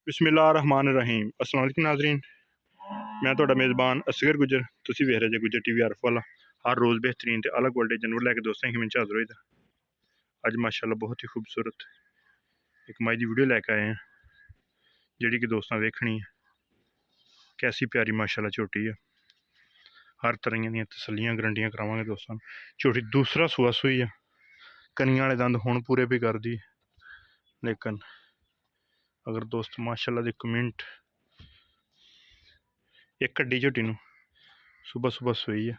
बिस्मिल्लाहिर्रहमानिर्रहीम। अस्सलाम वालेकुम नाज़रीन, मैं तुहाडा मेज़बान असगर गुजर। तुसीं वेख रहे जे गुजर टीवी आरफ वाला। हर रोज़ बेहतरीन ते अलग क्वालिटी जानवर लैके दोस्तें की मंच हाज़र होई दा। अज माशाअल्लाह बहुत ही खूबसूरत एक माई दी वीडियो लैके आए हैं, जिहड़ी कि दोस्तां वेखनी है। कैसी प्यारी माशाअल्लाह झोटी है। हर तरह दियां तसल्लियां गरंटियां करावांगे दोस्तां। झोटी दूसरा सूआ सूई है, कनियां वाले दंद हुण पूरे भी करदी, लेकिन अगर दोस्त माशाअल्लाह दी कमेंट एक कड्डी झोटी नूं सुबह सुबह सूई है।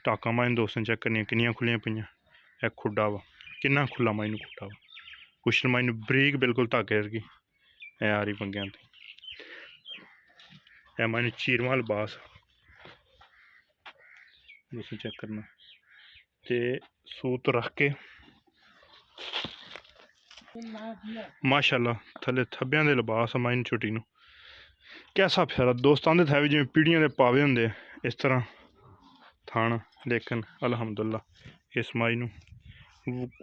टाका माई दोस्तों चेक करनी किनियां खुलियां पईयां। यह खुड्डा वा, किन्ना खुला माई नूं खुड्डा वा। कुछ माई नूं बरीक बिल्कुल धागे वर्गी है आ रही पंगियां ते। यह माई नूं चीरवां लिबास दोस्तों चेक करना ते सूत रख के माशाअल्लाह थले थब्बियां दे लिबास माई नूं झोटी नूं। कैसा प्यारा दोस्तां दे थे भी जिवें पीढ़ियां दे पावे हुंदे इस तरह थान, लेकिन अल्हम्दुलिल्लाह इस माई नूं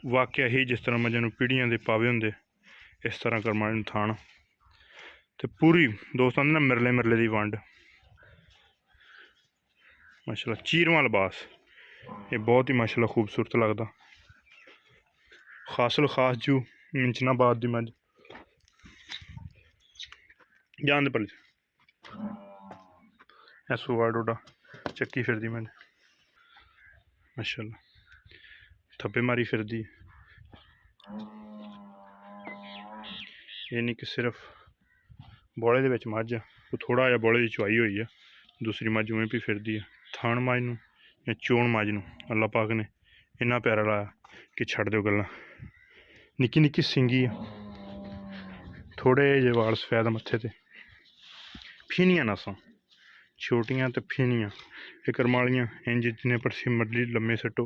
वाकया ही जिस तरह मजे नूं पीढ़ियां दे पावे हुंदे इस तरह कर माई नूं थान ते पूरी दोस्तां दे ना मिरले मिरले दी वंड माशाअल्लाह। चीरवां लिबास ये बहुत ही माशाअल्लाह खूबसूरत लगदा। खासल खास जू मिंचनाबाद दी मज जान दे पल्ले सूआ डोडा चक्की फिरदी मज माशाअल्लाह, थप्पे मारी फिरदी। ये नहीं कि सिर्फ बौले दे विच मज है, थोड़ा जिहा बौले दी चुआई हुई है। दूसरी मज उवें भी फिरदी है। थान मज नूं या चोण मज नूं अल्लाह पाक ने इन्ना प्यारा लाया कि छड़ दो गल्लां। निक्की निक्की सिंगी है, थोड़े जे वाल सफैद मत्थे ते, फीनियां नसां छोटियां ते फीनियां। ये करमालियां इंज जिन्ने परसी मरली लम्मे सट्टो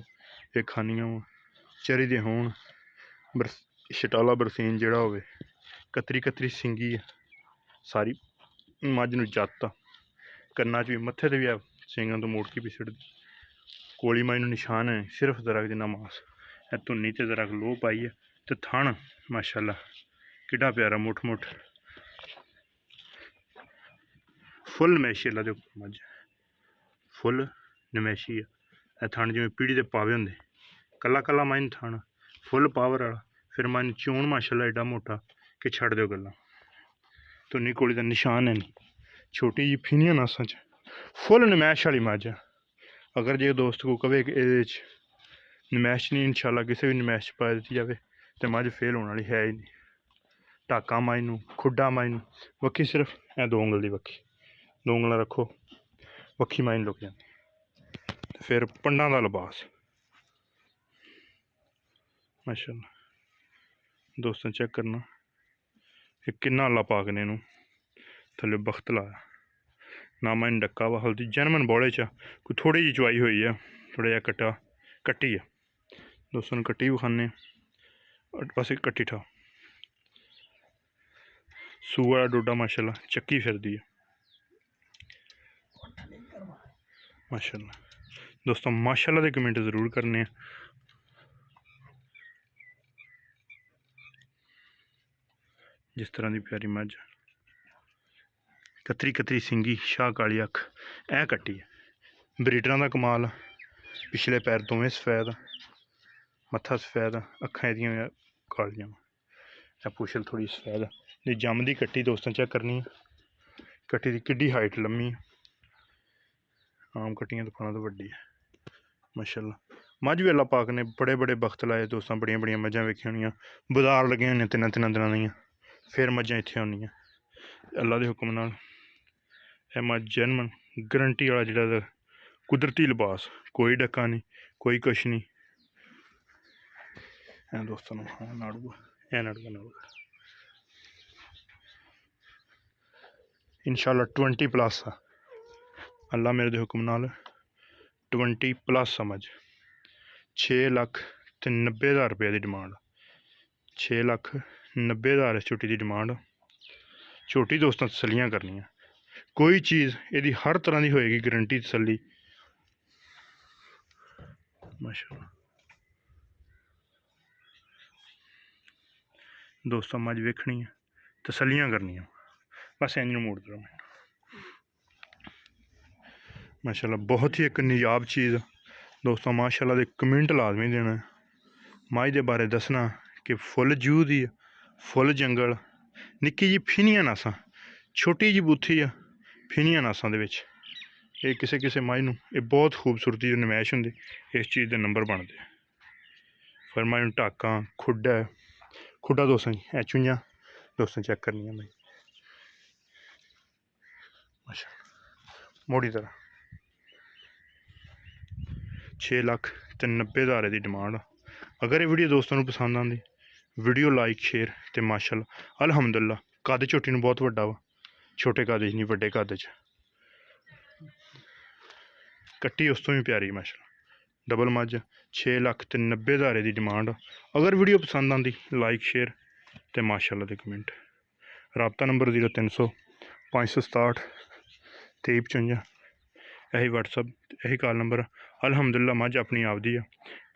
ये खानियां वा चरी दे होण। शटाला बरसीन जेड़ा होवे, कतरी कतरी सिंगी है सारी मज नूं जत्त। कन्ना च भी मत्थे ते भी सिंगां तो मोड़की भी सिड़दी। कोली माई नूं निशान है सिर्फ दरक जिन्ना मास है, धुन्नी ते दरक लोह पाई है ते थन माशाअल्लाह किड्डा प्यारा मुठ मुठ फुल नमैशी। अल्लाह दे मज फुल नमैशी है। थन जिवें पीढ़ी दे पावे हुंदे, कल्ला कल्ला माई नूं थन फुल पावर वाला। फिर माई नूं चोण माशाअल्लाह एड्डा मोटा कि छड़ दो गल्लां। धुन्नी कोली दा निशान है नहीं, छोटी जी फीनियां नासां च फुल नमैश वाली मज है। अगर जे दोस्त को कहे कि ये नमैश नहीं, इंशाल्लाह किसी भी नमैश पा दी जाए तो मज फेल होने वाली है ही नहीं। टाका माई नूं खुड्डा माई नूं वक्खी सिर्फ ए 2 उंगल दी वक्खी, 2 उंगलां रखो वक्खी माई नूं लुक जाती। फिर पंडां दा लिबास माशाअल्लाह दोस्तों चेक करना कि किन्ना अल्लाह पाक ने इनू थल्ले बख्त लाया। ना माई डक्का वा हल्दी जनमन बौले च कोई थोड़ी जी चुआई हुई है, थोड़ा जहा कट्टा कट्टी है दोस्तों कट्टी भी खाने बस एक कट्टी ठा। सूआ डोडा माशाअल्लाह चक्की फिरदी है माशाअल्लाह। दोस्तों माशाअल्लाह दे कमेंट जरूर करने। जिस तरह की प्यारी मज कतरी कतरी सिंगी शाह काली अख ए कट्टी है। ब्रीडरां दा कमाल, पिछले पैर दोवें सफैद, मत्था सफैद, अखां एहदियां कालियां, पुछल थोड़ी सफैद है। जमदी कट्टी दोस्तों चेक करनी है। कट्टी की किड्डी हाइट लम्मी, आम कट्टियां तो तो वड्डी है माशाअल्लाह। मज भी अल्लाह पाक ने बड़े बड़े बख्त लाए दोस्तों। बड़ियां बड़ियां मझां वेखियां होनियां, बदार लगे होने 3 दिनां दियां, फिर मझां इत्थे आउनियां अल्लाह के हुक्म नाल। यह मज जनमन गरंटी वाला जिहड़ा कुदरती लिबास, कोई डक्का नहीं कोई कुछ नहीं। दोस्तों नाड़ूआ नाड़ूआ इंशाल्लाह 20 प्लस आ अल्लाह मेरे दे हुक्म नाल 20 प्लस समझ। 6,90,000 रुपये की डिमांड, 6,90,000 इस झोटी की डिमांड। झोटी दोस्तों तसलियां करनियां, कोई चीज़ यदि हर तरह की होएगी गारंटी तसली माशाअल्लाह। दोस्तों मज वेखनी है, तसलियां करनियां, बस इंज मोड़ दो मैं। माशाल्लाह बहुत ही एक नियाब चीज़ दोस्तों, माशाल्लाह दे कमेंट लाजमी देना है। मज दे बारे दसना कि फुल जू दी फुल जंगल, निक्की जी फिनियां नासां, छोटी जी बूथी आ फिनियां नासां दे विच। ये किसे किसे मज नूं ये बहुत खूबसूरती नमैश होंदी, इस चीज़ के नंबर बनते। फिर मज नूं टाकां खुड्डा खुड्डा दोस्तों जी चुंझां दोस्तों चेक करनी है भाई, अच्छा मोड़ी तरह 6,90,000 की डिमांड। अगर ये वीडियो दोस्तों को पसंद आती, वीडियो लाइक शेयर तो माशाल्लाह अलहमदुल्ला कद झोटी नूं बहुत वड्डा वा, छोटे कद नहीं वड्डे कद च कट्टी उस तो भी प्यारी माशाल्लाह। डबल मज 6,90,000 की डिमांड। अगर वीडियो पसंद आती लाइक शेयर तो माशाल्लाह दे कमेंट। राबता नंबर 0300 567 2355, यही व्हाट्सअप यही कॉल नंबर। अलहमदुल्ला मज अपनी आपदी है,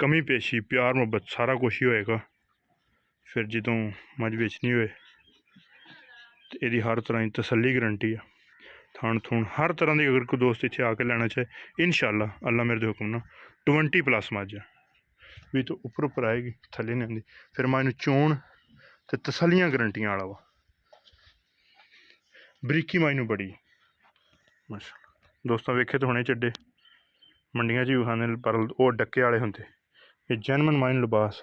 कमी पेशी प्यार मुहब्बत सारा कुछ ही होएगा। फिर जो मज बेचनी होए तो यदी हर तरह की तसली गारंटी है, थान थून हर तरह की। अगर कोई दोस्त इतने आके लेना चाहे इंशाअल्लाह अल्लाह मेरे हुक्म ना 20+ मज है भी तो उपर आएगी, थले नहीं आती। फिर मैं चोण तो तसलियां गारंटियां वाला वा, बरीकी माइनू बड़ी माशाल्लाह। दोस्तों वेखे तो होने चड्डे मंडियां च भी खाने पर वो डक्के वाले होंगे, ये जनमन माइन लिबास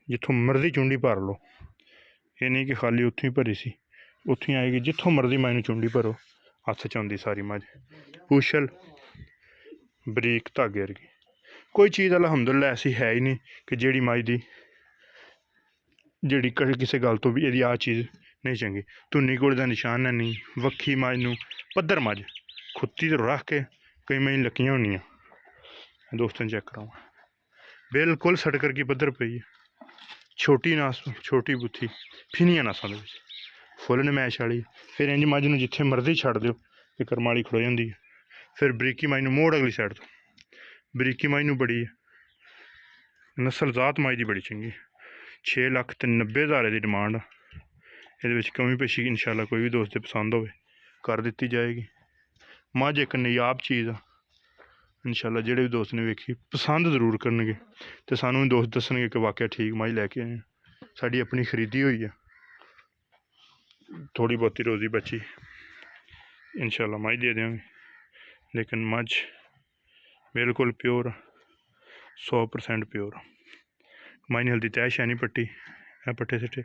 जितों मर्जी चुंडी भर लो, ये नहीं कि खाली उत्थों ही भरी सी उत्थों ही आएगी, जितों मर्जी माइनू चुंडी भरो हथ च आती सारी मज। पूछल बरीक धागे वर्गी, कोई चीज़ अलहमदुल्ला ऐसी है ही नहीं कि जेड़ी मज दी जी किसी गल तो भी यदि आ चीज़ नहीं चंगी। धुन्नी घोड़े का निशान है नहीं, वक्खी मज नूं पद्धर मज खुत्ती तो रख के कई मई लक्कियां होनियां दोस्तों चेक कराओ, बिल्कुल सड़कर की पद्धर पई है। छोटी नास छोटी बुत्थी फिनियां नासां दे विच फुल नमैश वाली। फिर इंज मज नूं जिथे मर्जी छड्ड दिओ ते करमाली खड़ो जांदी है। फिर बरीकी मज नूं मोड़ अगली साइड तो बरीकी मज नूं बड़ी है, नस्ल जात मज दी बड़ी चंगी। 6,90,000 की डिमांड। ये कमी पेशी इंशाल्लाह कोई भी दोस्त पसंद हो कर दी जाएगी। मज एक नायाब चीज़ आ, इंशाल्लाह जेडे भी दोस्त ने वेखी पसंद जरूर करनगे तो सानू भी दोस्त दसणगे कि वाकई ठीक मज लैके आए। साड़ी अपनी खरीदी हुई है, थोड़ी बहुती रोजी बची इंशाल्लाह मज दे देंगे, लेकिन मज बिल्कुल प्योर 100% प्योर। मज ने हल्दी तय शैनी पट्टी है पट्ठे सिट्टे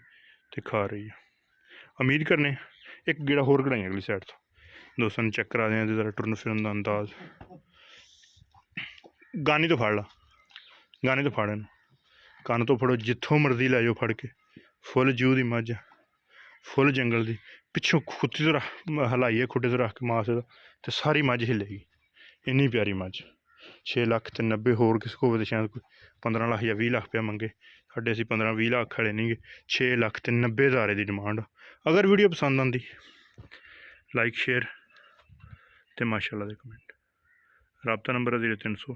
तो खा रही है। उम्मीद करने एक गेड़ा होर कढ़ाई अगली साइड तो दोस्तों चेक करा दें जरा टुरन फिरन का अंदाज। गानी तो फड़ ला, गाने तो फाड़े कन्न तो फड़ो जितों मर्जी लै जाओ फड़ के। फुल जू की मज फुल जंगल की, पिछों खुत्ती तो हलाइए खुड्डे तो रख के मास तो सारी मज हिलेगी, इन्नी प्यारी मज। 6,90,000 होर किसी को शायद कोई 15 लाख या 20 लाख रुपया मंगे, साढ़े असी 15-20 लाख वाले नहीं गे। 6,90,000 की डिमांड। अगर वीडियो पसंद आती लाइक शेयर तो माशाल्लाह दे कमेंट। राबता नंबर 0300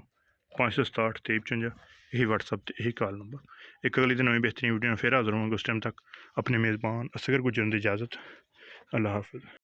567 2355, यही व्हाट्सअप तो यही कॉल नंबर। एक अगली तो नवी बेहतरीन वीडियो फिर हाजिर होंगे, उस टाइम तक अपने मेज़बान असगर गुजरन की इजाज़त। अल्लाह हाफिज़।